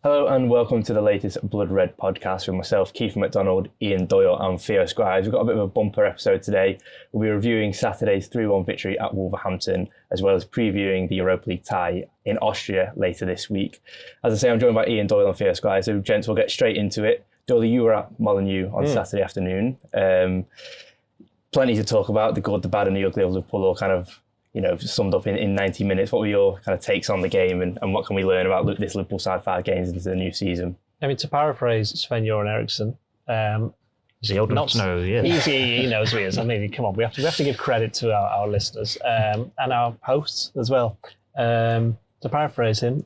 Hello and welcome to the latest Blood Red podcast with myself, Keifer MacDonald, Ian Doyle and Theo Squires. We've got a bit of a bumper episode today. We'll be reviewing Saturday's 3-1 victory at Wolverhampton, as well as previewing the Europa League tie in Austria later this week. As I say, I'm joined by Ian Doyle and Theo Squires, so gents, we'll get straight into it. Doyle, you were at Molineux on Saturday afternoon. Plenty to talk about, the good, the bad and the ugly of Liverpool, all kind of summed up in 90 minutes. What were your kind of takes on the game and what can we learn about this Liverpool side 5 games into the new season? I mean, to paraphrase Sven-Göran Eriksson, he's the old enough to know who he is. He knows who he is. I mean, come on, we have to give credit to our listeners and our hosts as well. To paraphrase him,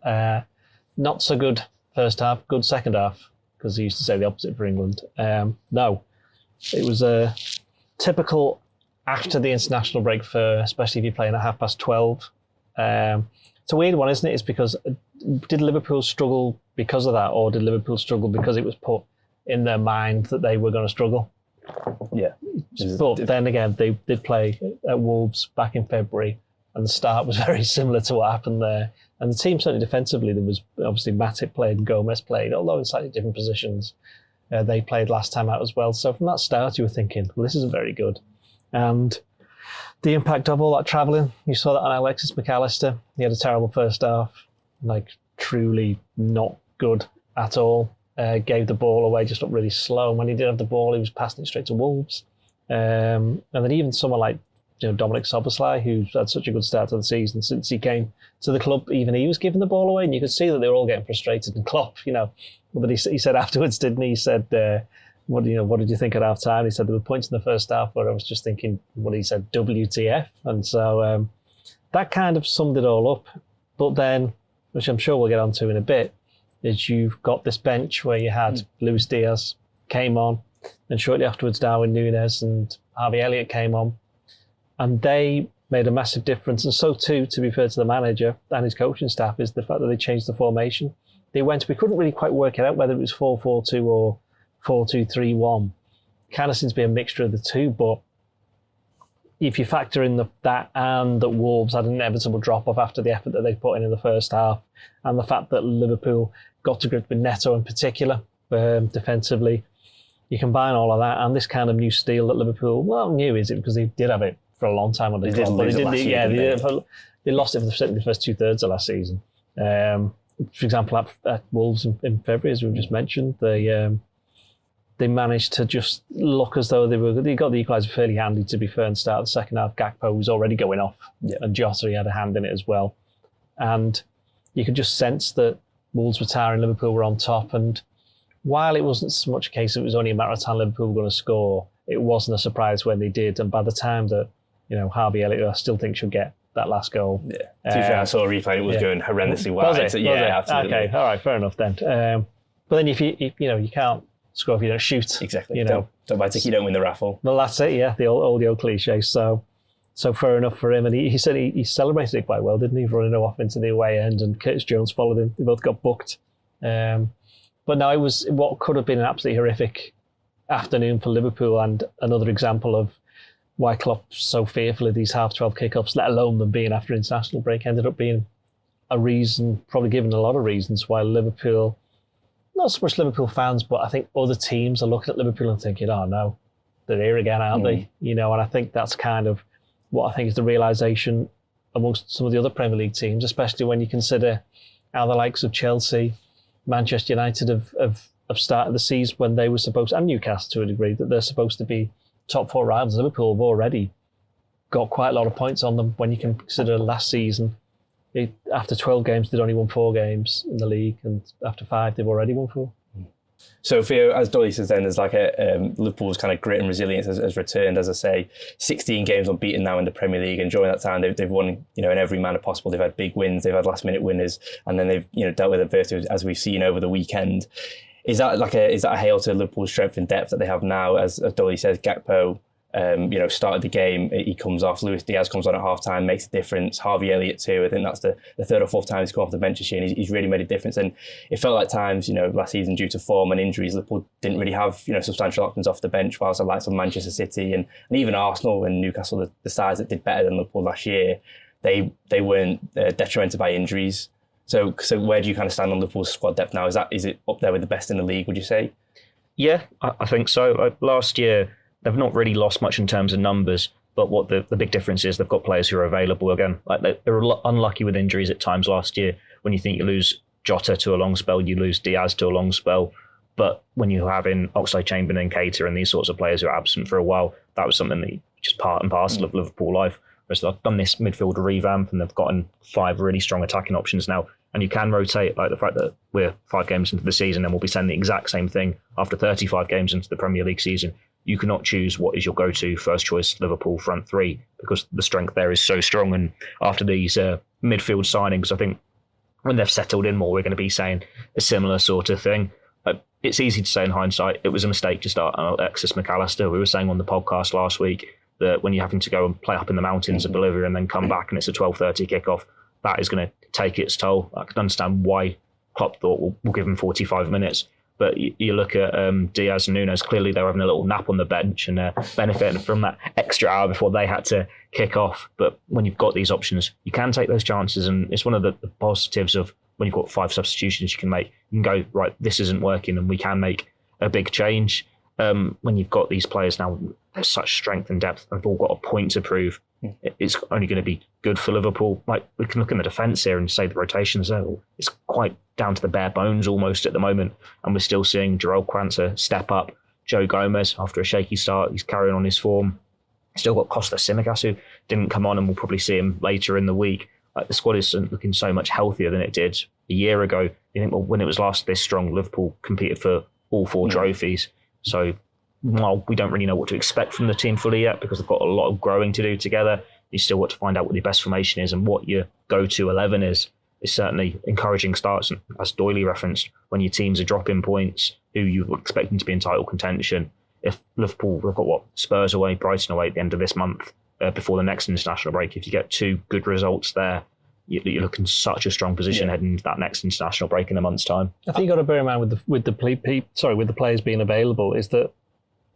not so good first half, good second half, because he used to say the opposite for England. No, it was a typical after the international break, especially if you're playing at 12:30. It's a weird one, isn't it? It's because did Liverpool struggle because of that, or did Liverpool struggle because it was put in their mind that they were going to struggle? Yeah. But then again, they did play at Wolves back in February, and the start was very similar to what happened there. And the team, certainly defensively, there was obviously Matip played and Gomez played, although in slightly different positions. They played last time out as well. So from that start, you were thinking, well, this isn't very good. And the impact of all that travelling, you saw that on Alexis McAllister. He had a terrible first half, truly not good at all. Gave the ball away, just looked really slow. And when he did have the ball, he was passing it straight to Wolves. And then even someone like Dominic Szoboszlai, who's had such a good start to the season since he came to the club, even he was giving the ball away. And you could see that they were all getting frustrated. And Klopp, but he said afterwards, didn't he? He said, what did you think at half time? He said there were points in the first half where I was just thinking, what he said, WTF. And so that kind of summed it all up. But then, which I'm sure we'll get onto in a bit, is you've got this bench where you had Luis Diaz came on, and shortly afterwards Darwin Núñez and Harvey Elliott came on. And they made a massive difference. And so too, to be fair to the manager and his coaching staff, is the fact that they changed the formation. We couldn't really quite work it out whether it was 4-4-2 or 4-2-3-1. Kind of seems to be a mixture of the two, but if you factor in that and that Wolves had an inevitable drop-off after the effort that they put in the first half, and the fact that Liverpool got to grip with Neto in particular, defensively, you combine all of that and this kind of new steel that Liverpool, new is it because they did have it for a long time on the club, but they lost it for certainly the first 2/3 of last season. For example, at Wolves in February, as we've just mentioned, they managed to just look as though they got the equaliser fairly handy, to be fair, and start the second half. Gakpo was already going off, and Jota had a hand in it as well. And you could just sense that Wolves were tiring, Liverpool were on top. And while it wasn't so much a case that it was only a matter of time Liverpool were going to score, it wasn't a surprise when they did. And by the time that, Harvey Elliott, I still think should get that last goal. Yeah. To be fair, I saw a replay, it was going horrendously well. Was it? Absolutely. Okay, all right, fair enough then. But then if you can't score if you don't shoot. Exactly. Don't buy a ticket, you don't win the raffle. Well, that's it, yeah, the old cliche. So fair enough for him. And he said he celebrated it quite well, didn't he? Running off into the away end, and Curtis Jones followed him. They both got booked. But no, it was what could have been an absolutely horrific afternoon for Liverpool, and another example of why Klopp's so fearful of these 12:30 kickoffs, let alone them being after international break, ended up being a reason, probably given a lot of reasons, why Liverpool, not so much Liverpool fans, but I think other teams are looking at Liverpool and thinking, oh no, they're here again, aren't they? And I think that's kind of what I think is the realisation amongst some of the other Premier League teams, especially when you consider how the likes of Chelsea, Manchester United have started the season when they were supposed, and Newcastle to a degree, that they're supposed to be top 4 rivals. Liverpool have already got quite a lot of points on them when you can consider last season. After 12 games, they'd only won 4 games in the league, and after 5, they've already won 4. So, Theo, as Dolly says then, there's Liverpool's kind of grit and resilience has returned, as I say, 16 games unbeaten now in the Premier League, and during that time they've won, in every manner possible. They've had big wins, they've had last-minute winners, and then they've, dealt with adversity, as we've seen over the weekend. Is that a hail to Liverpool's strength and depth that they have now? As Dolly says, Gakpo, started the game, he comes off. Luis Diaz comes on at half-time, makes a difference. Harvey Elliott too. I think that's the 3rd or 4th time he's come off the bench this year, and he's really made a difference. And it felt like times, last season, due to form and injuries, Liverpool didn't really have, substantial options off the bench, whilst the likes of Manchester City and even Arsenal and Newcastle, the sides that did better than Liverpool last year, they weren't detrimented by injuries. So where do you kind of stand on Liverpool's squad depth now? Is it up there with the best in the league, would you say? Yeah, I think so. Last year, they've not really lost much in terms of numbers, but what the big difference is, they've got players who are available again. Like they were unlucky with injuries at times last year. When you think you lose Jota to a long spell, you lose Diaz to a long spell. But when you have in Oxlade-Chamberlain and Keifer and these sorts of players who are absent for a while, that was something that just part and parcel of Liverpool life. Whereas they've done this midfield revamp and they've gotten 5 really strong attacking options now. And you can rotate, like the fact that we're 5 games into the season and we'll be saying the exact same thing after 35 games into the Premier League season. You cannot choose what is your go-to first choice Liverpool front 3 because the strength there is so strong. And after these midfield signings, I think when they've settled in more, we're going to be saying a similar sort of thing. It's easy to say in hindsight, it was a mistake to start Alexis Mac Allister. We were saying on the podcast last week that when you're having to go and play up in the mountains of Bolivia and then come back and it's a 12:30 kickoff, that is going to take its toll. I can understand why Klopp thought we'll give him 45 minutes. But you look at Diaz and Nunes, clearly they were having a little nap on the bench and benefiting from that extra hour before they had to kick off. But when you've got these options, you can take those chances. And it's one of the positives of when you've got 5 substitutions you can make. You can go, right, this isn't working and we can make a big change. When you've got these players now, there's such strength and depth. They've all got a point to prove. It's only going to be good for Liverpool. Like we can look in the defence here and say the rotations there, it's quite down to the bare bones almost at the moment. And we're still seeing Jarell Quansah step up. Joe Gomez, after a shaky start, he's carrying on his form. Still got Costa Tsimikas, who didn't come on, and we'll probably see him later in the week. Like the squad is looking so much healthier than it did a year ago. You think, well, when it was last this strong, Liverpool competed for all 4 trophies. So while we don't really know what to expect from the team fully yet, because they've got a lot of growing to do together, you still want to find out what your best formation is and what your go-to 11 is. It's certainly encouraging starts. And as Doyle referenced, when your teams are dropping points, who you're expecting to be in title contention, if Liverpool, they've got Spurs away, Brighton away at the end of this month, before the next international break, if you get 2 good results there, you're looking such a strong position heading into that next international break in a month's time. I think you've got to bear in mind with the players being available is that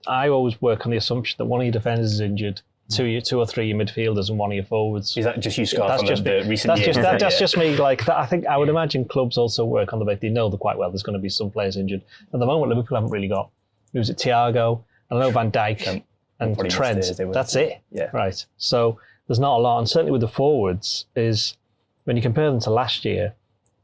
I always work on the assumption that one of your defenders is injured, 2 or 3 your midfielders and 1 of your forwards. Is that just you, Scott, from the recent years? That's just me. Like that, I think I would imagine clubs also work on the basis they know quite well there's going to be some players injured. At the moment, Liverpool haven't really got. It was Thiago, I know Van Dijk and Trent. That's it. Yeah. Right. So there's not a lot, and certainly with the forwards is when you compare them to last year,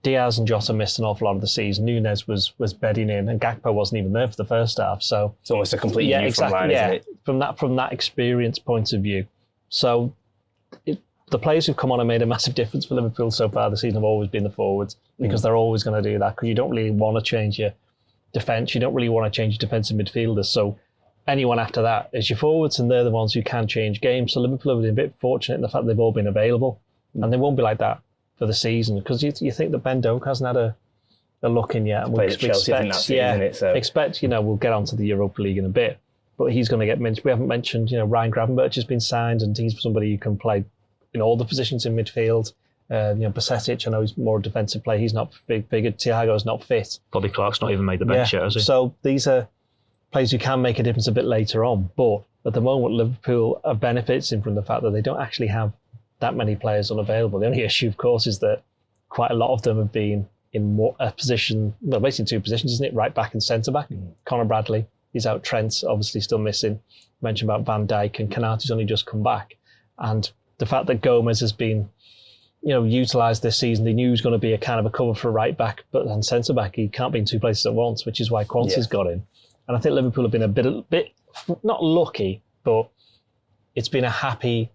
Diaz and Jota missed an awful lot of the season. Nunes was bedding in, and Gakpo wasn't even there for the first half. So it's almost a complete new front line, isn't it? From that experience point of view. So the players who've come on and made a massive difference for Liverpool so far this season have always been the forwards, because they're always going to do that, because you don't really want to change your defence. You don't really want to change your defensive midfielders. So anyone after that is your forwards, and they're the ones who can change games. So Liverpool have been a bit fortunate in the fact they've all been available, and they won't be like that for the season, because you think that Ben Doak hasn't had a look in yet. And we expect, we'll get onto the Europa League in a bit, but he's going to get mentioned. We haven't mentioned, Ryan Gravenberch has been signed, and he's somebody who can play in all the positions in midfield. Basetic, I know he's more a defensive player. He's not big. Thiago's not fit. Bobby Clark's not even made the bench yet, has he? So these are players who can make a difference a bit later on. But at the moment, Liverpool are benefiting from the fact that they don't actually have that many players unavailable. The only issue, of course, is that quite a lot of them have been in a position, well, basically 2 positions, isn't it? Right back and centre back. Conor Bradley, he's out. Trent, obviously still missing. Mentioned about Van Dijk, and Konaté's only just come back. And the fact that Gomez has been, utilised this season, they knew he was going to be a kind of a cover for right back, but on centre back, he can't be in 2 places at once, which is why Quansah's got in. And I think Liverpool have been a bit not lucky, but it's been a happy.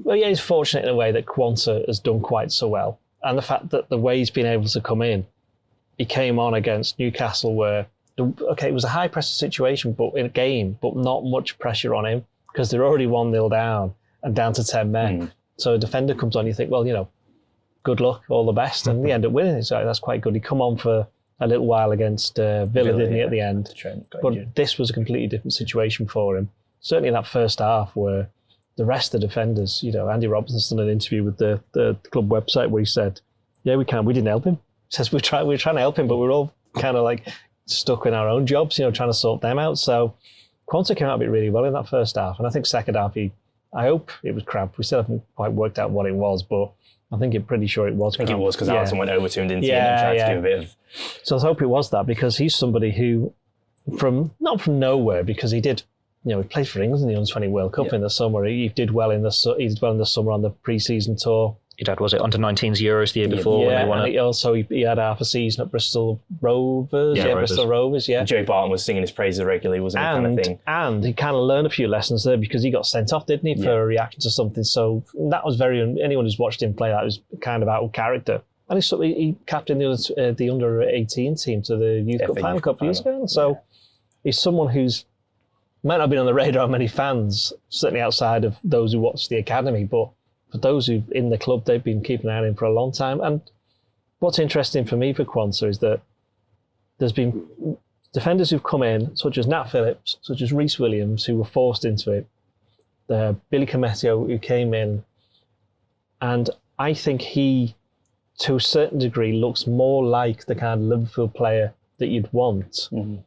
Well, yeah, he's fortunate in a way that Quansah has done quite so well. And the fact that the way he's been able to come in, he came on against Newcastle where, it was a high pressure situation, but in a game, but not much pressure on him because they're already 1-0 down and down to 10 men. So a defender comes on, you think, well, good luck, all the best. And they end up winning. So that's quite good. He come on for a little while against Villa, didn't he, at the end? But this was a completely different situation for him. Certainly in that first half where the rest of the defenders, Andy Robertson's done an interview with the club website where he said, yeah, we didn't help him. He says, we're trying to help him, but we're all kind of like stuck in our own jobs, trying to sort them out. So Quansah came out of it really well in that first half. And I think second half, I hope it was cramped. We still haven't quite worked out what it was, but I think I'm pretty sure it was. I think it was because Alison went over to him, didn't he? And tried to give a bit of... So I hope it was that, because he's somebody who, not from nowhere, because he did, he played for England in the Under-20 World Cup in the summer. He did well in the summer on the pre-season tour. Your dad, was it Under-19s Euros the year before when they won it? Also, he had half a season at Bristol Rovers. Bristol Rovers, Joe Barton was singing his praises regularly, wasn't he, kind of thing? And he kind of learned a few lessons there because he got sent off, didn't he, for a reaction to something. So that was anyone who's watched him play that was kind of out of character. And he captained the Under-18 team to the Youth Cup final a couple of years ago. So he's someone who's might not have been on the radar of many fans, certainly outside of those who watch the academy, but for those who in the club, they've been keeping an eye on him for a long time. And what's interesting for me for Quansah is that there's been defenders who've come in, such as Nat Phillips, such as Rhys Williams, who were forced into it. Billy Koumetio, who came in. And I think he, to a certain degree, looks more like the kind of Liverpool player that you'd want. Mm-hmm.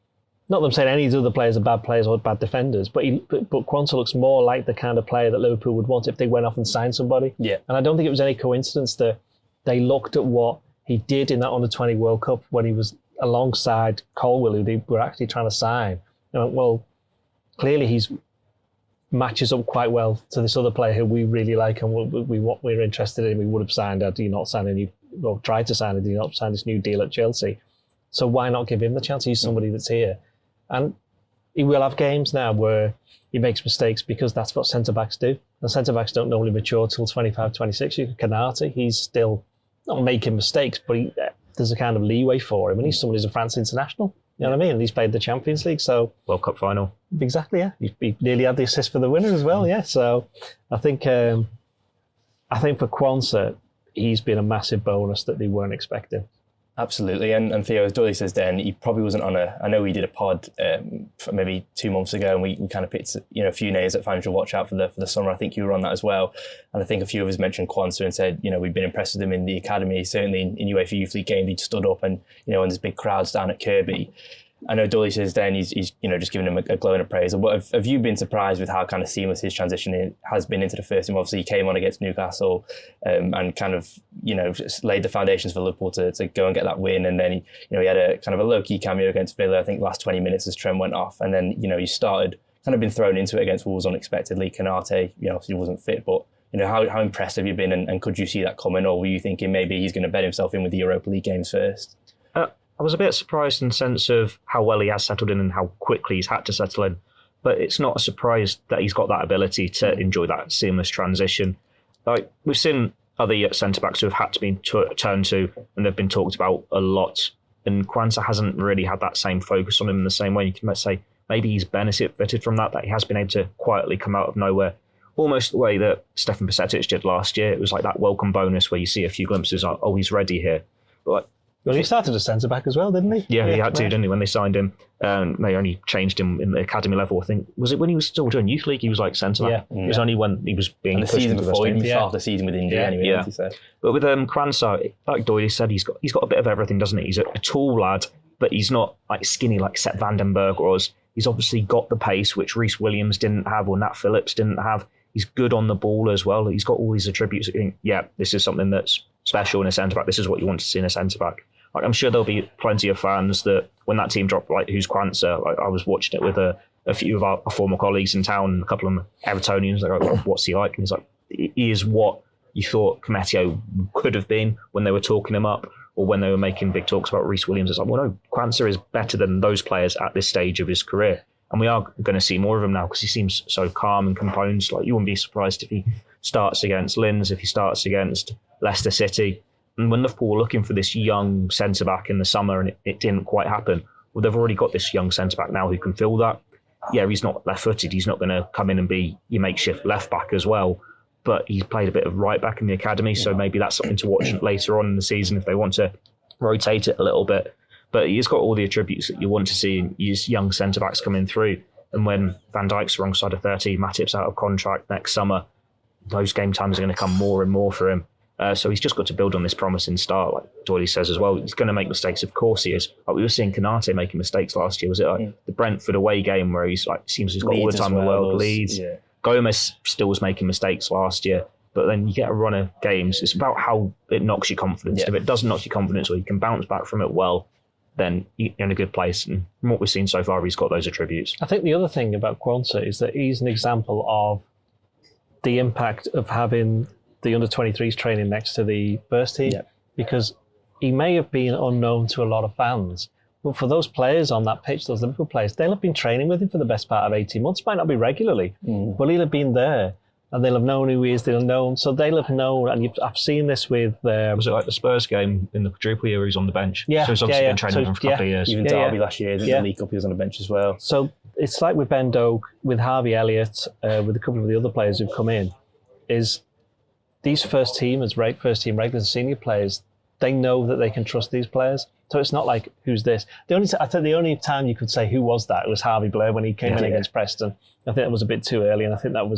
Not that I'm saying any of the other players are bad players or bad defenders, but Quansah looks more like the kind of player that Liverpool would want if they went off and signed somebody. Yeah. And I don't think it was any coincidence that they looked at what he did in that Under-20 World Cup when he was alongside Colwill, who they were actually trying to sign. Well, clearly he's matches up quite well to this other player who we really like and we're interested in. We would have signed had he not signed tried to sign had he not signed this new deal at Chelsea. So why not give him the chance? He's somebody that's here. And he will have games now where he makes mistakes because that's what centre-backs do. And centre-backs don't normally mature till 25, 26. You can Canate, he's still not making mistakes, but there's a kind of leeway for him. And he's somebody who's a France international. You know what I mean? And he's played the Champions League, so... World Cup final. Exactly, yeah. He nearly had the assist for the winner as well, yeah. So I think for Quansah, he's been a massive bonus that they weren't expecting. Absolutely, and Theo, as Doyle says, then he probably wasn't on I know we did a pod maybe 2 months ago, and we kind of picked a few names that fans should watch out for the summer. I think you were on that as well, and I think a few of us mentioned Quansah and said we've been impressed with him in the academy. Certainly in UEFA Youth League games, he stood up and and there's big crowds down at Kirkby. I know Dolly says then he's just giving him a glowing appraisal. But have you been surprised with how kind of seamless his transition has been into the first team? Obviously, he came on against Newcastle and kind of just laid the foundations for Liverpool to go and get that win. And then he had a kind of a low key cameo against Villa. I think last 20 minutes as Trent went off, and then he started kind of been thrown into it against Wolves unexpectedly. Canate, obviously wasn't fit, but how impressed have you been, and could you see that coming, or were you thinking maybe he's going to bed himself in with the Europa League games first? I was a bit surprised in the sense of how well he has settled in and how quickly he's had to settle in. But it's not a surprise that he's got that ability to enjoy that seamless transition. Like we've seen other centre-backs who have had to be turned to, and they've been talked about a lot. And Quansah hasn't really had that same focus on him in the same way. You can say maybe he's benefited from that he has been able to quietly come out of nowhere. Almost the way that Stefan Bajcetic did last year. It was like that welcome bonus where you see a few glimpses of, he's ready here. But well, he started as centre-back as well, didn't he? Yeah, he had to, didn't he, when they signed him. They only changed him in the academy level, I think. Was it when he was still doing Youth League, he was like centre-back? Yeah. It was only when he was being pushed into the before, he started the season with injury anyway. Yeah. But with Quansah, like Doyle said, he's got a bit of everything, doesn't he? He's a tall lad, but he's not like skinny like Sepp Vandenberg was. He's obviously got the pace, which Rhys Williams didn't have or Nat Phillips didn't have. He's good on the ball as well. He's got all these attributes. This is something that's special in a centre-back. This is what you want to see in a centre-back. Like, I'm sure there'll be plenty of fans that when that team dropped, like, who's Quansah? Like, I was watching it with a few of our former colleagues in town, a couple of them Evertonians. They're like, what's he like? And he's like, he is what you thought Koumetio could have been when they were talking him up, or when they were making big talks about Rhys Williams. It's like, well, no, Quansah is better than those players at this stage of his career. And we are going to see more of him now because he seems so calm and composed. Like, you wouldn't be surprised if he starts against Linz, if he starts against Leicester City. And when Liverpool were looking for this young centre-back in the summer and it didn't quite happen, well, they've already got this young centre-back now who can fill that. Yeah, he's not left-footed. He's not going to come in and be your makeshift left-back as well. But he's played a bit of right-back in the academy, so maybe that's something to watch later on in the season if they want to rotate it a little bit. But he's got all the attributes that you want to see in his young centre-backs coming through. And when Van Dijk's wrong side of 30, Matip's out of contract next summer, those game times are going to come more and more for him. So he's just got to build on this promising start, like Doyle says as well. He's going to make mistakes, of course he is. Like we were seeing Canate making mistakes last year. Was it the Brentford away game where he's like seems he's got Leeds all the time in the world? Leeds. Yeah. Gomez still was making mistakes last year. But then you get a run of games. It's about how it knocks your confidence. Yeah. If it doesn't knock your confidence, or you can bounce back from it well, then you're in a good place. And from what we've seen so far, he's got those attributes. I think the other thing about Quansah is that he's an example of the impact of having the under-23s training next to the first team, because he may have been unknown to a lot of fans, but for those players on that pitch, those Liverpool players, they'll have been training with him for the best part of 18 months. Might not be regularly, but he'll have been there. And they'll have known who he is, they'll have known. So they'll have known, and I've seen this with... was it like the Spurs game in the quadruple year where he's on the bench? Yeah. So he's obviously been training for a couple of years. Even Derby last year, the League Cup, he was on the bench as well. So it's like with Ben Doak, with Harvey Elliott, with a couple of the other players who've come in, is these first team regulars, senior players, they know that they can trust these players. So it's not like, who's this? I think the only time you could say who was that was Harvey Blair when he came in against Preston. I think that was a bit too early, and I think that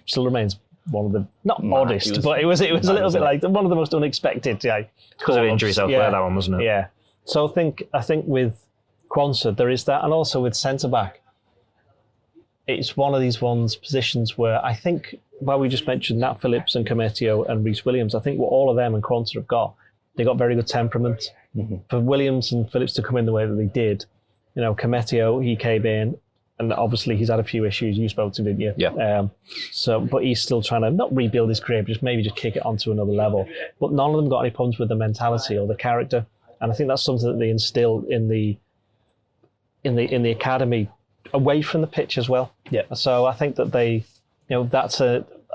still remains one of the oddest, but it was a little bit like one of the most unexpected. Because of injuries elsewhere, that one, wasn't it? Yeah. So I think with Quansah there is that, and also with centre back, it's one of these positions where I think, while we just mentioned Nat Phillips and Cometio and Reece Williams, I think what all of them and Quansah have got, they got very good temperament. For Williams and Phillips to come in the way that they did, Cometio, he came in. And obviously he's had a few issues. You spoke to him, didn't you? Yeah. But he's still trying to not rebuild his career, but maybe just kick it onto another level. But none of them got any problems with the mentality or the character. And I think that's something that they instill in the academy away from the pitch as well. Yeah. So I think that they, that's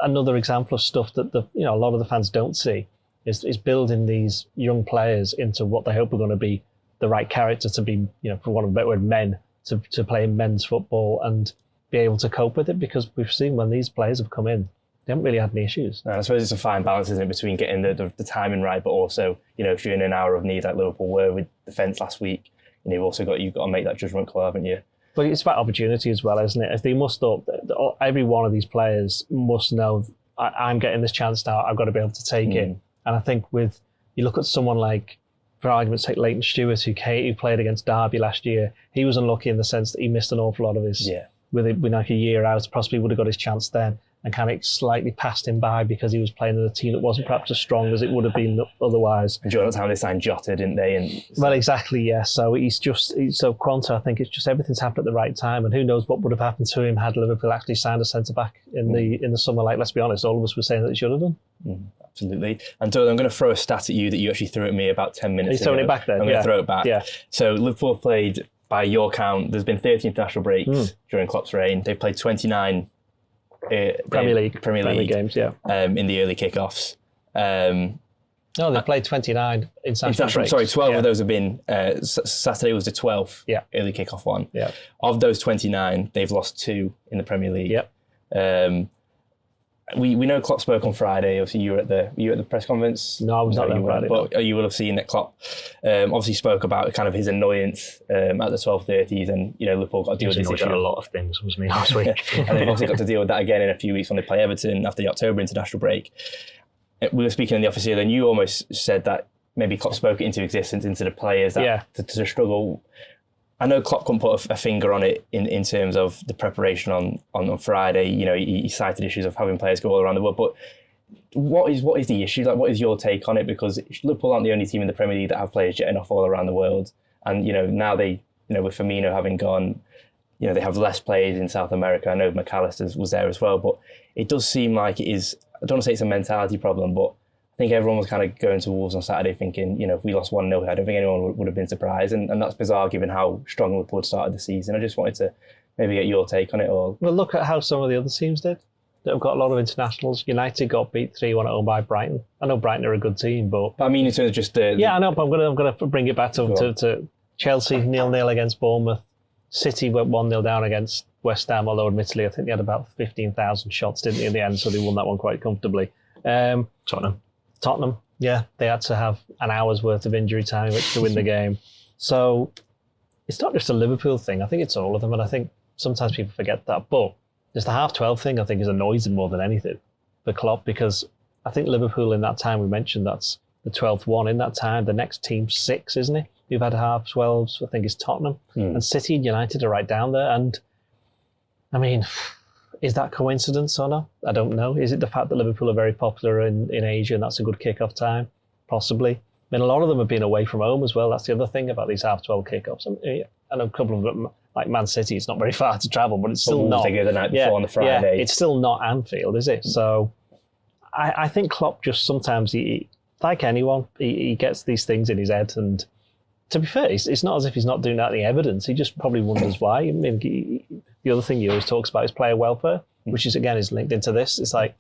another example of stuff that a lot of the fans don't see is building these young players into what they hope are going to be the right character to be, for want of a better word, men. To play men's football and be able to cope with it, because we've seen when these players have come in, they haven't really had any issues. I suppose it's a fine balance, isn't it, between getting the timing right, but also, if you're in an hour of need like Liverpool were with defence last week, you've got to make that judgment call, haven't you? But it's about opportunity as well, isn't it? They must every one of these players must know, I'm getting this chance now, I've got to be able to take it. And I think you look at someone like, for argument's sake, Leighton Stewart, who played against Derby last year, he was unlucky in the sense that he missed an awful lot of his... With like a year out, possibly would have got his chance then, and kind of slightly passed him by because he was playing in a team that wasn't perhaps as strong as it would have been otherwise. And during that time they signed Jota, didn't they? Well, exactly, yeah. So so Quansah, I think it's just everything's happened at the right time, and who knows what would have happened to him had Liverpool actually signed a centre-back in the summer. Like, let's be honest, all of us were saying that they should have done. Absolutely. And Doyle, I'm going to throw a stat at you that you actually threw at me about 10 minutes ago. Are you throwing it back then? I'm going to throw it back. Yeah. So Liverpool played, by your count, there's been 30 international breaks during Klopp's reign. They've played 29 Premier League games, in the early kickoffs. No, they played 29 international breaks. Sorry, 12 of those have been... Saturday was the 12th early kickoff one. Yeah. Of those 29, they've lost 2 in the Premier League. Yep. We know Klopp spoke on Friday. Obviously, you were at the press conference. No, I was not there on Friday. But you will have seen that Klopp obviously spoke about kind of his annoyance at the 12:30s, and Liverpool got to deal with this issue. A lot of things, wasn't he, last week? And they've obviously got to deal with that again in a few weeks when they play Everton after the October international break. We were speaking in the office here, and you almost said that maybe Klopp spoke it into existence, into the players that to struggle. I know Klopp couldn't put a finger on it in terms of the preparation on Friday. He cited issues of having players go all around the world. But what is the issue? Like, what is your take on it? Because Liverpool aren't the only team in the Premier League that have players jetting off all around the world. And, now they, with Firmino having gone, they have less players in South America. I know McAllister was there as well. But it does seem like it is, I don't want to say it's a mentality problem, but I think everyone was kind of going to Wolves on Saturday thinking, if we lost 1-0, I don't think anyone would have been surprised. And that's bizarre given how strong Liverpool had started the season. I just wanted to maybe get your take on it all. Well, look at how some of the other teams did. They've got a lot of internationals. United got beat 3-1 at home by Brighton. I know Brighton are a good team, but I mean in terms of just the... Yeah, I know, but I'm going to bring it back to Chelsea 0-0 against Bournemouth. City went 1-0 down against West Ham, although admittedly I think they had about 15,000 shots, didn't they, in the end, so they won that one quite comfortably. Tottenham, yeah, they had to have an hour's worth of injury time in which to win the game. So it's not just a Liverpool thing. I think it's all of them, and I think sometimes people forget that. But just the half-12 thing, I think, is annoys them more than anything for Klopp, because I think Liverpool in that time, we mentioned that's the 12th one. In that time, the next team 6, isn't it? Who've had half-12s, I think, is Tottenham. And City and United are right down there. And, I mean, is that coincidence or not? I don't know. Is it the fact that Liverpool are very popular in Asia and that's a good kick-off time? Possibly. I mean, a lot of them have been away from home as well. That's the other thing about these half-12 kick-offs. I know a couple of them, like Man City, it's not very far to travel, but it's still not. They go the night before on the Friday. Yeah, it's still not Anfield, is it? So I think Klopp just sometimes, like anyone, he gets these things in his head. And to be fair, it's not as if he's not doing that in the evidence. He just probably wonders why. I mean, the other thing he always talks about is player welfare, which is, again, is linked into this. It's like,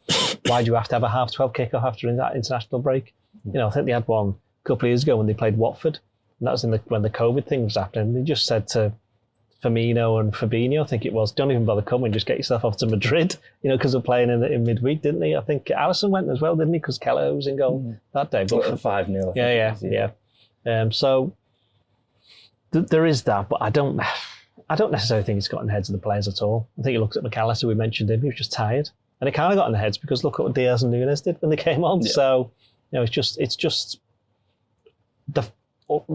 why do you have to have a half-12 kickoff after that international break? I think they had one a couple of years ago when they played Watford. And that was when the COVID thing was happening. They just said to Firmino and Fabinho, I think it was, don't even bother coming, just get yourself off to Madrid, because they're playing in midweek, didn't they? I think Alisson went as well, didn't he? Because Keller was in goal that day. But for 5-0. Yeah. So there is that, but I don't necessarily think it's got in the heads of the players at all. I think you looked at McAllister, we mentioned him, he was just tired. And it kind of got in the heads because look at what Diaz and Núñez did when they came on. Yeah. So, it's just the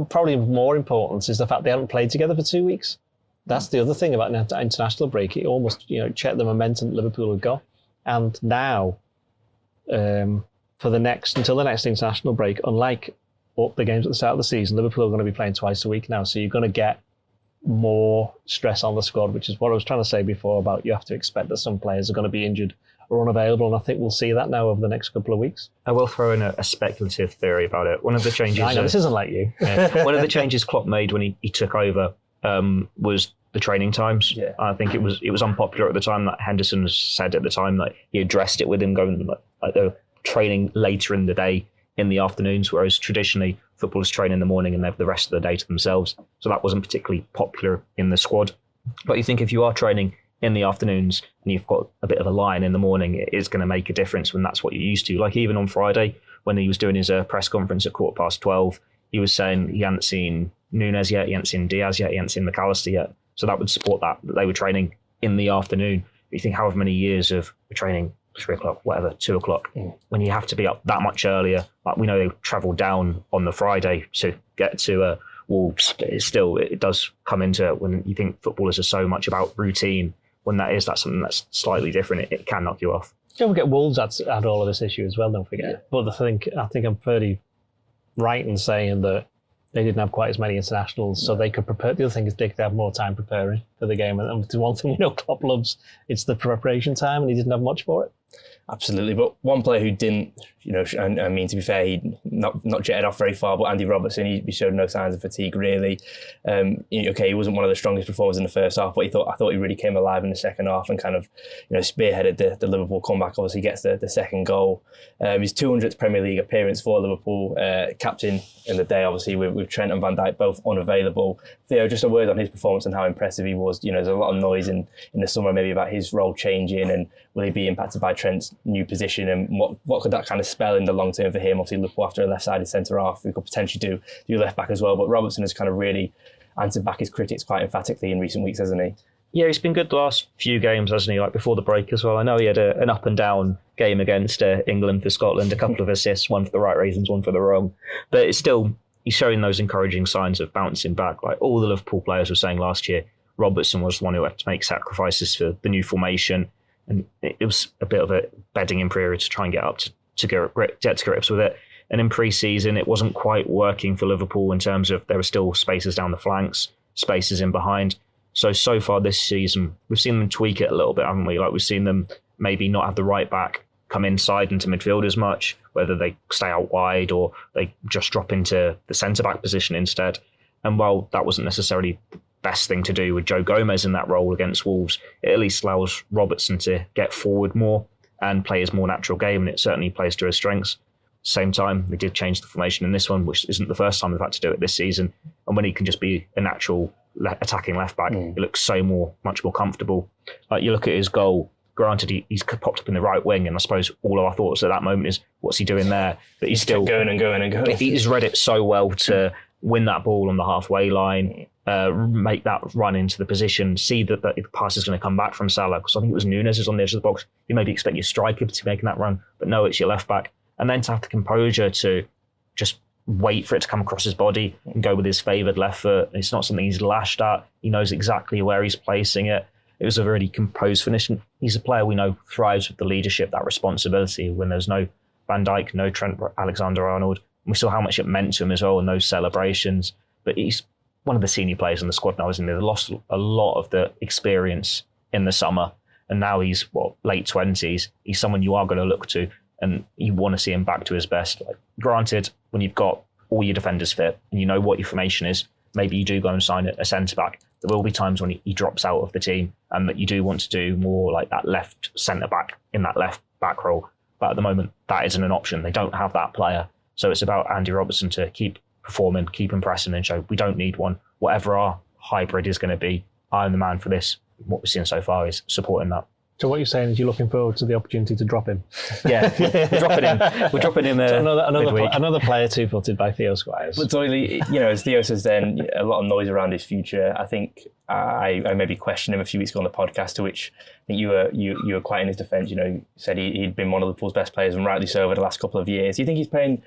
probably of more importance is the fact they haven't played together for 2 weeks. That's the other thing about an international break. It almost, checked the momentum that Liverpool had got. And now, until the next international break, unlike the games at the start of the season, Liverpool are going to be playing twice a week now. So you're going to get more stress on the squad, which is what I was trying to say before about you have to expect that some players are going to be injured or unavailable, and I think we'll see that now over the next couple of weeks. I will throw in a speculative theory about it. One of the changes... I know, this isn't like you. One of the changes Klopp made when he took over was the training times. Yeah. I think it was unpopular at the time. That Henderson said at the time that he addressed it with him going like they're training later in the day in the afternoons, whereas traditionally footballers train in the morning and they have the rest of the day to themselves. So that wasn't particularly popular in the squad. But you think if you are training in the afternoons and you've got a bit of a line in the morning, it is going to make a difference when that's what you're used to. Like even on Friday, when he was doing his press conference at 12:15, he was saying he hadn't seen Núñez yet, he hadn't seen Diaz yet, he hadn't seen McAllister yet. So that would support that they were training in the afternoon. You think however many years of training, 3 o'clock, whatever, 2 o'clock, when you have to be up that much earlier. Like we know they travel down on the Friday to get to Wolves. It does come into it when you think footballers are so much about routine. When that's something that's slightly different, it can knock you off. Don't forget Wolves had all of this issue as well, don't forget. Yeah. But I think I'm pretty right in saying that they didn't have quite as many internationals, so they could prepare. The other thing is they could have more time preparing for the game. And the one thing Klopp loves, it's the preparation time, and he didn't have much for it. Absolutely, but one player who didn't, I mean, to be fair, he not jetted off very far, but Andy Robertson, he showed no signs of fatigue really. He wasn't one of the strongest performers in the first half, but I thought he really came alive in the second half and kind of, spearheaded the Liverpool comeback. Obviously, gets the second goal. His 200th Premier League appearance for Liverpool, captain in the day, obviously with Trent and Van Dijk both unavailable. Theo, just a word on his performance and how impressive he was. There's a lot of noise in the summer maybe about his role changing and will he be impacted by Trent's new position and what could that kind of spell in the long term for him? Obviously, Liverpool after a left-sided centre half, who could potentially do left back as well. But Robertson has kind of really answered back his critics quite emphatically in recent weeks, hasn't he? Yeah, he's been good the last few games, hasn't he? Like before the break as well. I know he had an up and down game against England for Scotland, a couple of assists, one for the right reasons, one for the wrong. But it's still, he's showing those encouraging signs of bouncing back. Like all the Liverpool players were saying last year, Robertson was the one who had to make sacrifices for the new formation. And it was a bit of a bedding in period to try and get up to get to grips with it. And in pre-season, it wasn't quite working for Liverpool in terms of there were still spaces down the flanks, spaces in behind. So far this season, we've seen them tweak it a little bit, haven't we? Like we've seen them maybe not have the right back come inside into midfield as much, whether they stay out wide or they just drop into the centre-back position instead. And while that wasn't necessarily the best thing to do with Joe Gomez in that role against Wolves, it at least allows Robertson to get forward more and play his more natural game, and it certainly plays to his strengths. Same time, they did change the formation in this one, which isn't the first time they've had to do it this season. And when he can just be a natural attacking left back, it looks much more comfortable. Like you look at his goal, granted he's popped up in the right wing, and I suppose all of our thoughts at that moment is, what's he doing there? But he's still going and going and going. He's read it so well to win that ball on the halfway line, make that run into the position, see that the pass is going to come back from Salah, because I think it was Núñez who's on the edge of the box. You maybe expect your striker to be making that run, but no, it's your left back. And then to have the composure to just wait for it to come across his body and go with his favoured left foot. It's not something he's lashed at. He knows exactly where he's placing it. it was a really composed finish. And he's a player we know thrives with the leadership, that responsibility. When there's no Van Dijk, no Trent Alexander-Arnold, we saw how much it meant to him as well in those celebrations. But he's one of the senior players in the squad now, isn't he? They lost a lot of the experience in the summer, and now he's late 20s. He's someone you are going to look to, and you want to see him back to his best. Like, granted, when you've got all your defenders fit and you know what your formation is, maybe you do go and sign a centre-back. There will be times when he drops out of the team and that you do want to do more like that left centre-back in that left back role. But at the moment, that isn't an option. They don't have that player. So it's about Andy Robertson to keep performing, keep impressing, and show we don't need one. Whatever our hybrid is going to be, I'm the man for this. What we've seen so far is supporting that. So what you're saying is you're looking forward to the opportunity to drop him? Yeah, we're dropping him. We're dropping him another player two-footed by Theo Squires. But Doyle, as Theo says, then a lot of noise around his future. I think I maybe questioned him a few weeks ago on the podcast, to which I think you were quite in his defence. Said he'd been one of Liverpool's best players, and rightly so, over the last couple of years. Do you think he's playing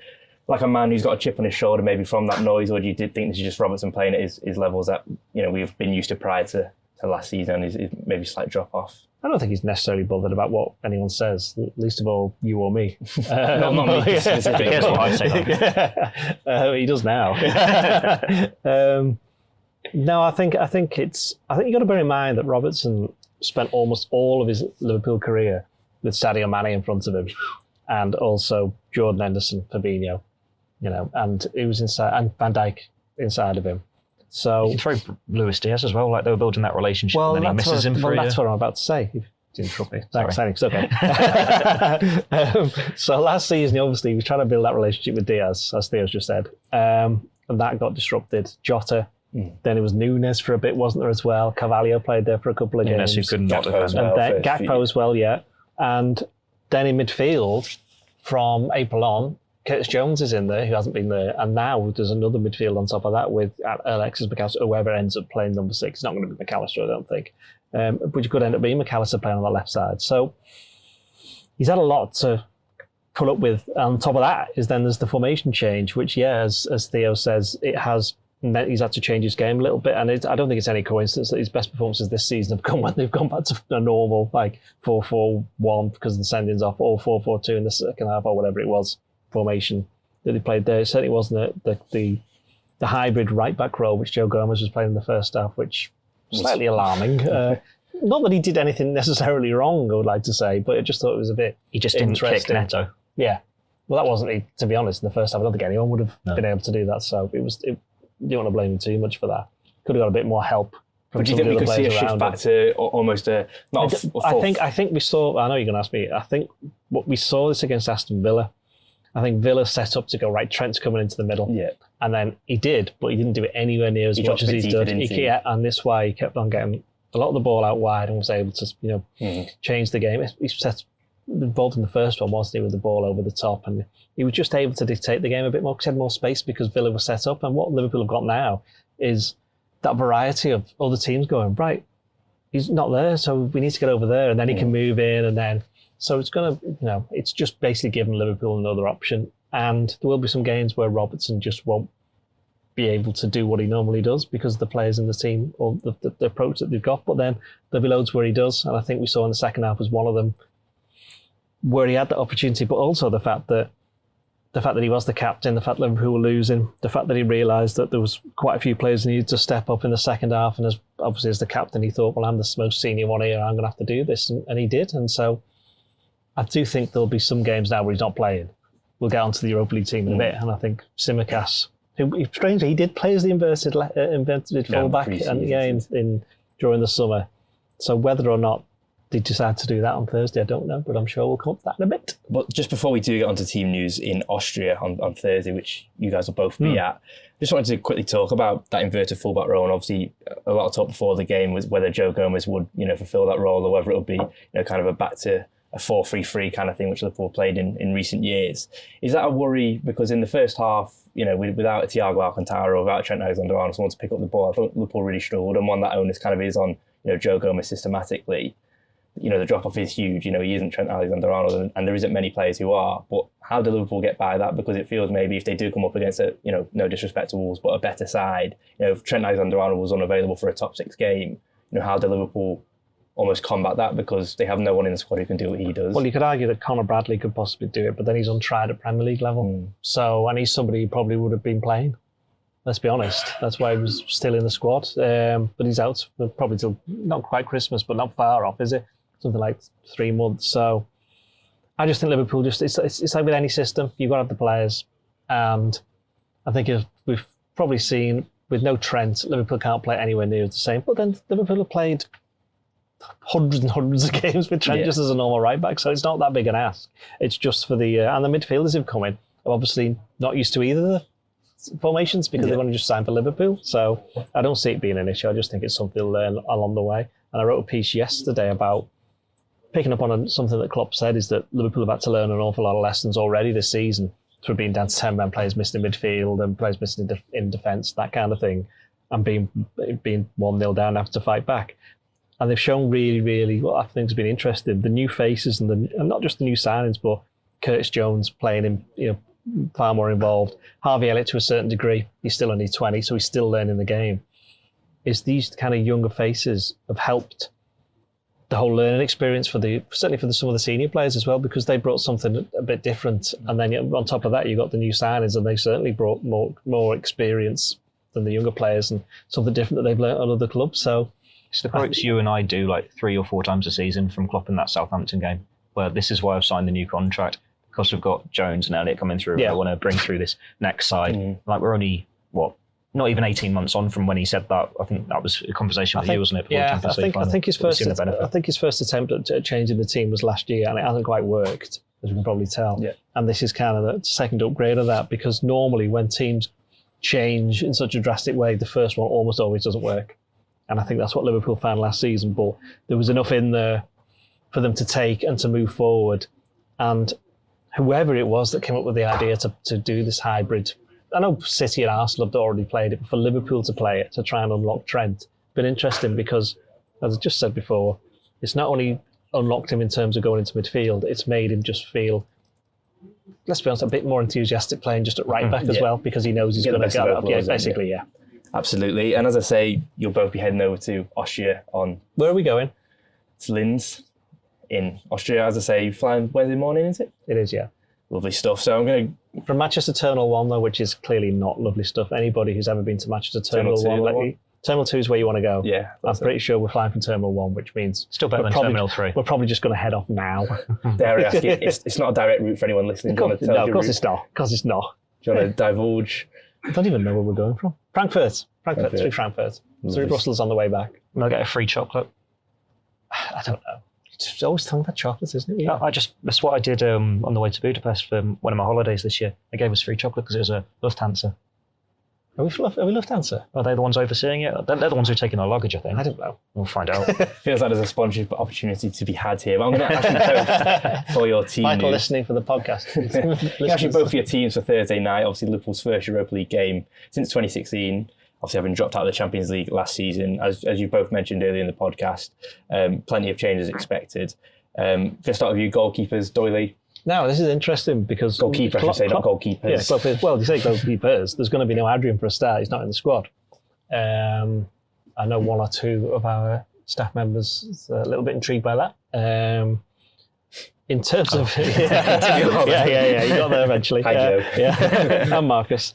like a man who's got a chip on his shoulder, maybe from that noise, or do you think this is just Robertson playing at his levels that we've been used to prior to last season, and is maybe a slight drop off? I don't think he's necessarily bothered about what anyone says, least of all you or me. Not me specifically. He does now. No, I think you got to bear in mind that Robertson spent almost all of his Liverpool career with Sadio Mane in front of him, and also Jordan Henderson, Fabinho, and he was inside, and Van Dijk inside of him. So you can throw Luis Diaz as well, like they were building that relationship, and then he misses him for a year. That's what I'm about to say. You didn't interrupt me. Thanks, okay. So last season, obviously, he was trying to build that relationship with Diaz, as Theo's just said, and that got disrupted. Jota, then it was Nunes for a bit, wasn't there, as well? Carvalho played there for a couple of games. Who could not defend. And then Gakpo as well, yeah. And then in midfield, from April on, Curtis Jones is in there, who hasn't been there, and now there's another midfield on top of that with Alexis McAllister. Whoever ends up playing number 6, it's not going to be McAllister, I don't think, but you could end up being McAllister playing on the left side. So he's had a lot to put up with. On top of that is then there's the formation change, which, as Theo says, it has meant he's had to change his game a little bit, and I don't think it's any coincidence that his best performances this season have come when they've gone back to a normal 4-4-1 because of the sendings off, or 4-4-2 in the second half, or whatever it was formation that they played there. It certainly wasn't the hybrid right back role which Joe Gomez was playing in the first half, which was slightly alarming. Not that he did anything necessarily wrong, I would like to say, but I just thought it was a bit He just didn't kick Neto. Yeah. Well, that wasn't, to be honest, in the first half. I don't think anyone would have been able to do that. So you don't want to blame him too much for that. Could have got a bit more help. But do you think we could see a shift back to almost a I think we saw. I know you're going to ask me. I think what we saw this against Aston Villa. I think Villa set up to go, right, Trent's coming into the middle. Yeah. And then he did, but he didn't do it anywhere near as much as he's done. And this way he kept on getting a lot of the ball out wide and was able to, change the game. He set involved in the first one, wasn't he, with the ball over the top, and he was just able to dictate the game a bit more because he had more space because Villa was set up. And what Liverpool have got now is that variety of other teams going, right, he's not there, so we need to get over there, and then he can move in, and then so it's going to, it's just basically giving Liverpool another option. And there will be some games where Robertson just won't be able to do what he normally does because of the players in the team or the approach that they've got. But then there'll be loads where he does. And I think we saw in the second half was one of them where he had that opportunity, but also the fact that he was the captain, the fact that Liverpool were losing, the fact that he realised that there was quite a few players who needed to step up in the second half. And obviously as the captain, he thought, well, I'm the most senior one here. I'm going to have to do this. And he did. And so I do think there'll be some games now where he's not playing. We'll get onto the Europa League team in a bit, and I think Tsimikas, who strangely he did play as the inverted fullback, and during the summer. So whether or not they decide to do that on Thursday, I don't know, but I'm sure we'll come up to that in a bit. But just before we do get onto team news in Austria on Thursday, which you guys will both be at, just wanted to quickly talk about that inverted fullback role. And obviously, a lot of talk before the game was whether Joe Gomez would, fulfill that role, or whether it would be, kind of a back to a 4-3-3 kind of thing, which Liverpool played in recent years. Is that a worry? Because in the first half, without a Thiago Alcantara or without Trent Alexander-Arnold, someone to pick up the ball, I thought Liverpool really struggled, and one that onus kind of is on, Joe Gomez systematically. The drop-off is huge. He isn't Trent Alexander-Arnold, and there isn't many players who are. But how do Liverpool get by that? Because it feels maybe if they do come up against a, no disrespect to Wolves, but a better side, if Trent Alexander-Arnold was unavailable for a top 6 game, how do Liverpool almost combat that because they have no one in the squad who can do what he does? Well, you could argue that Conor Bradley could possibly do it, but then he's untried at Premier League level. So, and he's somebody who probably would have been playing. Let's be honest. That's why he was still in the squad. But he's out probably till not quite Christmas, but not far off, is it? Something like 3 months. So I just think Liverpool it's like with any system, you've got to have the players. And I think if we've probably seen with no Trent, Liverpool can't play anywhere near the same. But then Liverpool have played hundreds and hundreds of games with Trent just as a normal right back. So it's not that big an ask. It's just for the and the midfielders who've come in are obviously not used to either the formations because they've only just signed for Liverpool. So I don't see it being an issue. I just think it's something to learn along the way. And I wrote a piece yesterday about picking up on something that Klopp said is that Liverpool have had to learn an awful lot of lessons already this season through being down to 10 men, players missing in midfield and players missing in defence, that kind of thing, and being 1-0 down after to fight back. And they've shown really what I think has been interesting, the new faces and not just the new signings, but Curtis Jones playing him, far more involved. Harvey Elliott to a certain degree, he's still only 20, so he's still learning the game. Is these kind of younger faces have helped the whole learning experience certainly for some of the senior players as well, because they brought something a bit different. And then on top of that, you got the new signings, and they certainly brought more experience than the younger players and something different that they've learned at other clubs. So it's the quotes you and I do like 3 or 4 times a season from Klopp in that Southampton game, where this is why I've signed the new contract, because we've got Jones and Elliott coming through. I want to bring through this next side. Like we're only, not even 18 months on from when he said that. I think that was a conversation with you, wasn't it? I think his first attempt at changing the team was last year, and it hasn't quite worked, as we can probably tell. Yeah. And this is kind of the second upgrade of that, because normally when teams change in such a drastic way, the first one almost always doesn't work. And I think that's what Liverpool found last season, but there was enough in there for them to take and to move forward. And whoever it was that came up with the idea to do this hybrid, I know City and Arsenal have already played it, but for Liverpool to play it, to try and unlock Trent, been interesting because, as I just said before, it's not only unlocked him in terms of going into midfield, it's made him just feel, let's be honest, a bit more enthusiastic playing just at right back as well, because he knows he's going to get up. Yeah, basically, yeah. Absolutely. And as I say, you'll both be heading over to Austria on... Where are we going? It's Linz in Austria. As I say, flying Wednesday morning, is it? It is, yeah. Lovely stuff. So I'm going to... From Manchester Terminal 1, though, which is clearly not lovely stuff. Anybody who's ever been to Manchester Terminal 1, Terminal 2 is where you want to go. Yeah. I'm pretty sure we're flying from Terminal 1, which means... Still better than Terminal 3. We're probably just going to head off now. Dare I ask you, it's not a direct route for anyone listening. No, of course it's not. Of course it's not. Do you want to divulge? I don't even know where we're going from. Frankfurt. Through Frankfurt. Through Brussels on the way back. Will I get a free chocolate? I don't know. It's always talking about chocolates, isn't it? Yeah. That's what I did on the way to Budapest for one of my holidays this year. They gave us free chocolate because it was a Lufthansa. Are we Lufthansa? Are they the ones overseeing it? They're the ones who are taking our luggage, I think. I don't know. We'll find out. Feels like there's a sponsorship opportunity to be had here. But I'm going to actually vote for your team. Michael listening for the podcast. Actually, both for your teams for Thursday night. Obviously, Liverpool's first Europa League game since 2016. Obviously, having dropped out of the Champions League last season. As you both mentioned earlier in the podcast, plenty of changes expected. Going to start with you, goalkeepers, Doyle. Now, this is interesting because... Goalkeeper, I should say, not goalkeepers. Yeah, well, you say goalkeepers. There's going to be no Adrian for a start. He's not in the squad. I know 1 or 2 of our staff members are a little bit intrigued by that. In terms of... Yeah, you got there eventually. Hi, Joe. Yeah, and Marcus.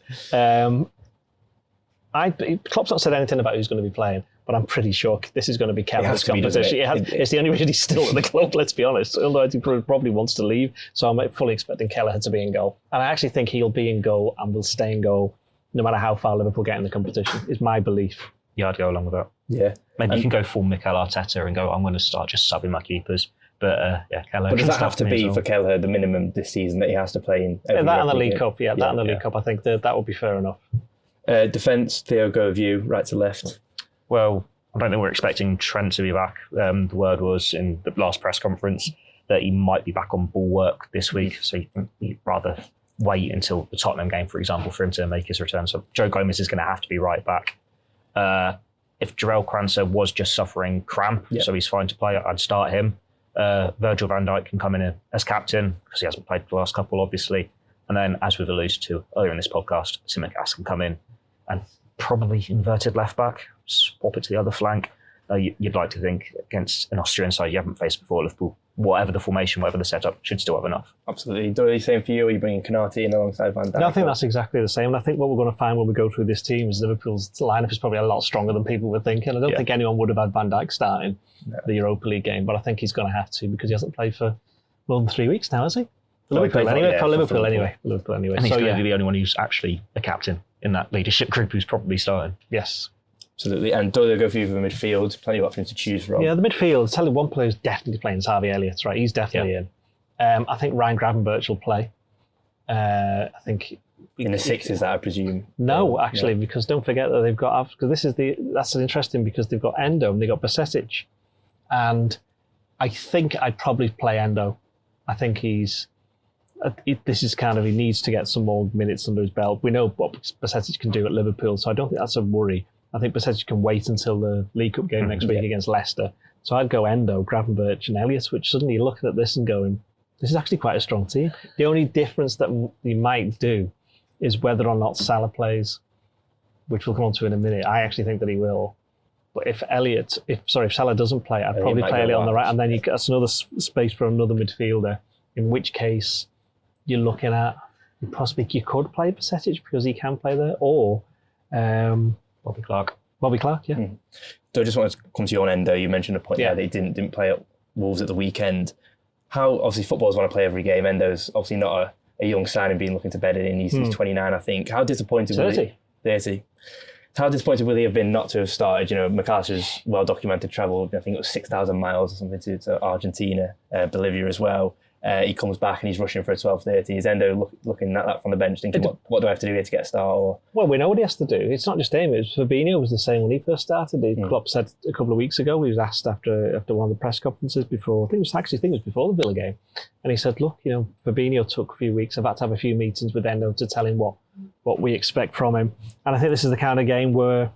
Klopp's not said anything about who's going to be playing, but I'm pretty sure this is going to be Kelleher's competition. It's the only reason he's still at the club, let's be honest. Although he probably wants to leave, so I'm fully expecting Kelleher to be in goal. And I actually think he'll be in goal and will stay in goal no matter how far Liverpool get in the competition, is my belief. Yeah, I'd go along with that. Yeah. Maybe you can go full Mikel Arteta and go, I'm going to start just subbing my keepers. But Kelleher. But does that have to be for Kelleher the minimum this season that he has to play in? That and the League Cup, that and the League Cup. I think that would be fair enough. Defence, Theo, go with you, right to left. Well, I don't think we're expecting Trent to be back. The word was in the last press conference that he might be back on ball work this week, so you'd rather wait until the Tottenham game, for example, for him to make his return. So Joe Gomez is going to have to be right back. If Jarell Quansah was just suffering cramp, so he's fine to play, I'd start him. Virgil van Dijk can come in as captain because he hasn't played the last couple, obviously. And then, as we've alluded to earlier in this podcast, Tsimikas can come in and probably inverted left back, swap it to the other flank. You'd like to think against an Austrian side you haven't faced before, Liverpool, whatever the formation, whatever the setup, should still have enough. Absolutely. Doyle, same for you? Are you bringing Konate in alongside Van Dijk? No, I think that's exactly the same. And I think what we're going to find when we go through this team is Liverpool's lineup is probably a lot stronger than people were thinking. I don't think anyone would have had Van Dijk starting the Europa League game, but I think he's going to have to because he hasn't played for more than 3 weeks now, has he? For Liverpool anyway. And he's going to be the only one who's actually a captain in that leadership group who's probably starting. Yes. Absolutely. And Doyle will go for you for the midfield. Plenty of options to choose from. Yeah, the midfield. Tell you one player who's definitely playing is Harvey Elliott, right? He's definitely in. I think Ryan Gravenberch will play. I think in the sixes, that I presume. No, actually, because don't forget that they've got because that's interesting because they've got Endo and they've got Bajcetic, and I think I'd probably play Endo. I think this is kind of he needs to get some more minutes under his belt. We know what Bajcetic can do at Liverpool, so I don't think that's a worry. I think Bajcetic can wait until the League Cup game next week against Leicester. So I'd go Endo, Gravenberch and Elliott, which suddenly you're looking at this and going, this is actually quite a strong team. The only difference that you might do is whether or not Salah plays, which we'll come on to in a minute. I actually think that he will. But if Salah doesn't play, I'd probably play Elliott on the right, and then that's another space for another midfielder, in which case you're looking at, you could play Bajcetic because he can play there, or Bobby Clark, yeah. So I just wanted to come to you on Endo. You mentioned a point there that he didn't play at Wolves at the weekend. How, obviously, footballers want to play every game. Endo's obviously not a young signing being looking to bed it in. He's 29, I think. How disappointed 30. How disappointed will he have been not to have started? You know, MacArthur's well-documented travel, I think it was 6,000 miles or something to Argentina, Bolivia as well. He comes back and he's rushing for a 12:30. Is Endo looking at that from the bench thinking, what do I have to do here to get a start? Or? Well, we know what he has to do. It's not just him. Fabinho was the same when he first started. Klopp said a couple of weeks ago, he was asked after one of the press conferences before, I think it was before the Villa game. And he said, look, Fabinho took a few weeks. I've had to have a few meetings with Endo to tell him what we expect from him. And I think this is the kind of game where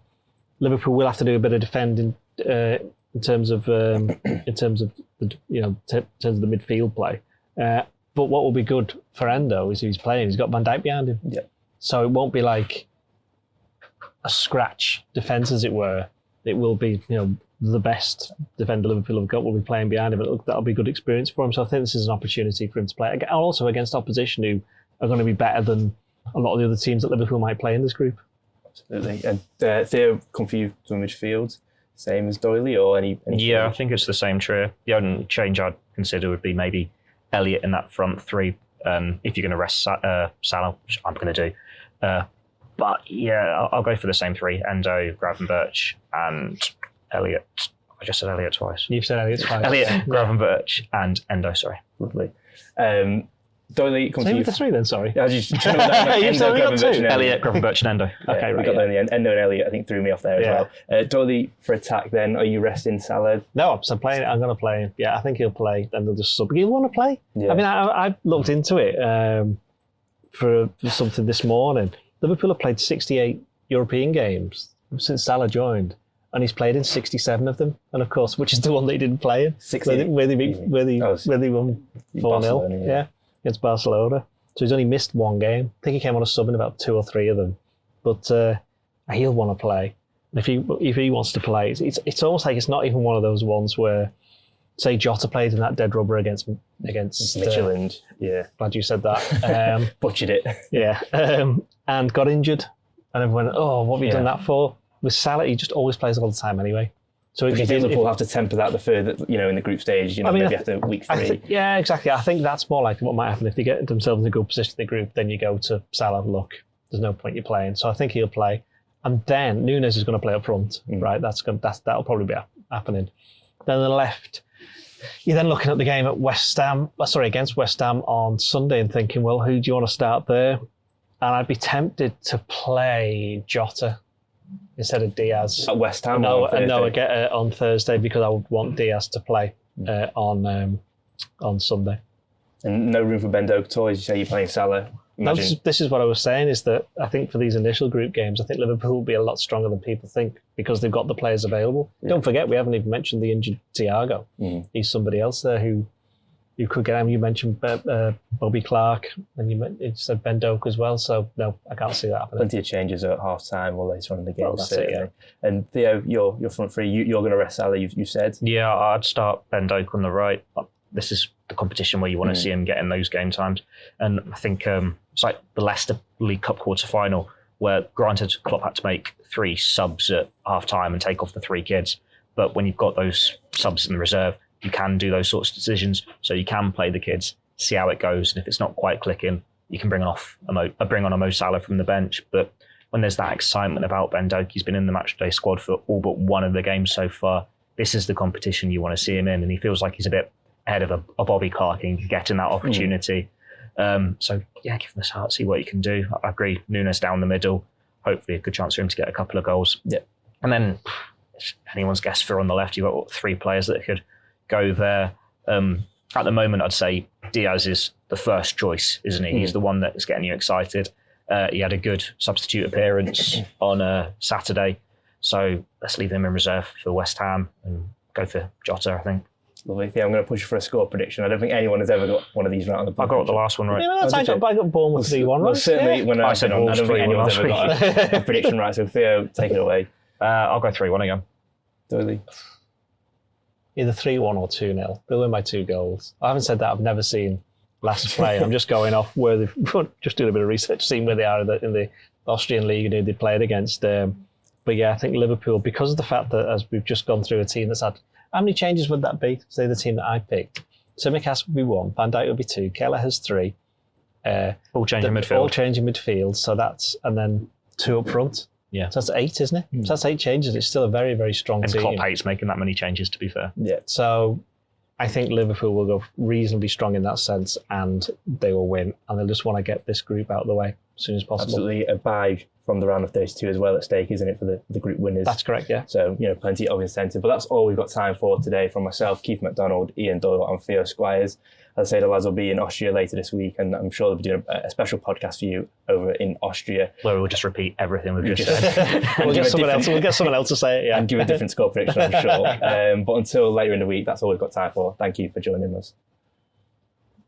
Liverpool will have to do a bit of defending in terms of the midfield play. But what will be good for Endo is he's playing. He's got Van Dijk behind him. Yeah. So it won't be like a scratch defence, as it were. It will be, the best defender Liverpool have got will be playing behind him. That'll be a good experience for him. So I think this is an opportunity for him to play. And also against opposition who are going to be better than a lot of the other teams that Liverpool might play in this group. Absolutely. And Theo, come for you to midfield. Same as Doyle or any Yeah, I think it's the same trio. The only change I'd consider would be maybe Elliott in that front three, if you're going to rest Salah, which I'm going to do. But yeah, I'll go for the same three: Endo, Gravenberch, and Elliott. I just said Elliott twice. You've said Elliott twice. Elliott, Gravenberch, and Endo. Sorry. Lovely. Doyle, come Same to you. with the three then, sorry. I just Elliott, Gravenberch, and Endo. Okay, we got there in the end. Endo and Elliott, I think, threw me off there as well. Doyle, for attack then, are you resting Salah? No, I'm playing. I'm going to play him. Yeah, I think he'll play. Then they'll just sub. He'll want to play. Yeah. I mean, I looked into it for something this morning. Liverpool have played 68 European games since Salah joined, and he's played in 67 of them. And of course, which is the one that he didn't play in, where they won 4-0. Yeah. Against Barcelona. So he's only missed one game. I think he came on a sub in about 2 or 3 of them. But he'll want to play. If he wants to play, it's almost like it's not even one of those ones where, say, Jota played in that dead rubber against Michelin. Yeah. Glad you said that. Butchered it. Yeah. And got injured. And everyone went, what have you done that for? With Salah, he just always plays all the time anyway. So if you think Liverpool have to temper that the further, in the group stage, maybe after week 3. Yeah, exactly. I think that's more likely what might happen if they get themselves in a good position in the group. Then you go to Salah. Look, there's no point you playing. So I think he'll play, and then Nunes is going to play up front, right? That'll probably be happening. Then on the left, you're then looking at the game at against West Ham on Sunday and thinking, well, who do you want to start there? And I'd be tempted to play Jota instead of Diaz. At West Ham? I get it on Thursday because I would want Diaz to play on Sunday. And no room for Ben Doak at all, as you say, you're playing Salah. No, this is what I was saying, is that I think for these initial group games, I think Liverpool will be a lot stronger than people think because they've got the players available. Yeah. Don't forget, we haven't even mentioned the injured Thiago. He's somebody else there who you could get him. You mentioned Bobby Clark, and you said Ben Doak as well. So no, I can't see that happening. Plenty of changes at half time or later on in the game. Well, that's it, yeah. And Theo, your front three, you're going to rest Salah. You've said. Yeah, I'd start Ben Doak on the right. This is the competition where you want to see him getting those game times, and I think it's like the Leicester League Cup quarter final, where granted Klopp had to make 3 subs at half time and take off the 3 kids, but when you've got those subs in the reserve, you can do those sorts of decisions. So you can play the kids, see how it goes, and if it's not quite clicking, you can bring on a Mo Salah from the bench. But when there's that excitement about Ben Doak, he's been in the matchday squad for all but one of the games so far. This is the competition you want to see him in, and he feels like he's a bit ahead of a Bobby Clark and getting that opportunity. So yeah, give him a start, see what he can do. I agree. Nunes down the middle, hopefully a good chance for him to get a couple of goals. Yeah, and then anyone's guess for on the left, you've got 3 players that could go there. At the moment, I'd say Diaz is the first choice, isn't he? He's the one that's getting you excited. He had a good substitute appearance on Saturday, so let's leave him in reserve for West Ham and go for Jota, I think. Lovely. Yeah, I'm going to push for a score prediction. I don't think anyone has ever got one of these right on the podcast. I got the last one right. Yeah, I got Bournemouth 3-1 right. Well, certainly when I said I don't think anyone's ever last got a prediction right. So Theo, take it away. I'll go 3-1 again. Doyle. Either 3-1 or 2-0. They'll win by 2 goals. I haven't said that. I've never seen Leicester play. I'm just going off where they've just doing a bit of research, seeing where they are in the Austrian league and who they played against. But yeah, I think Liverpool, because of the fact that as we've just gone through a team that's had, how many changes would that be? Say the team that I picked. Tsimikas would be 1, Van Dijk would be 2, Kelleher's 3. All changing midfield. All changing midfield. So that's, and then 2 up front. Yeah. So that's 8, isn't it? So that's 8 changes. It's still a very, very strong team. And Klopp hates making that many changes, to be fair. Yeah. So I think Liverpool will go reasonably strong in that sense, and they will win. And they'll just want to get this group out of the way as soon as possible. Absolutely. A bye from the round of 32 as well at stake, isn't it, for the group winners? That's correct, yeah. So, plenty of incentive. But that's all we've got time for today from myself, Keifer MacDonald, Ian Doyle and Theo Squires. As I say, the lads will be in Austria later this week, and I'm sure they'll be doing a special podcast for you over in Austria. Where we'll just repeat everything we've just said. We'll get someone else to say it, yeah. And give a different score prediction, I'm sure. But until later in the week, that's all we've got time for. Thank you for joining us.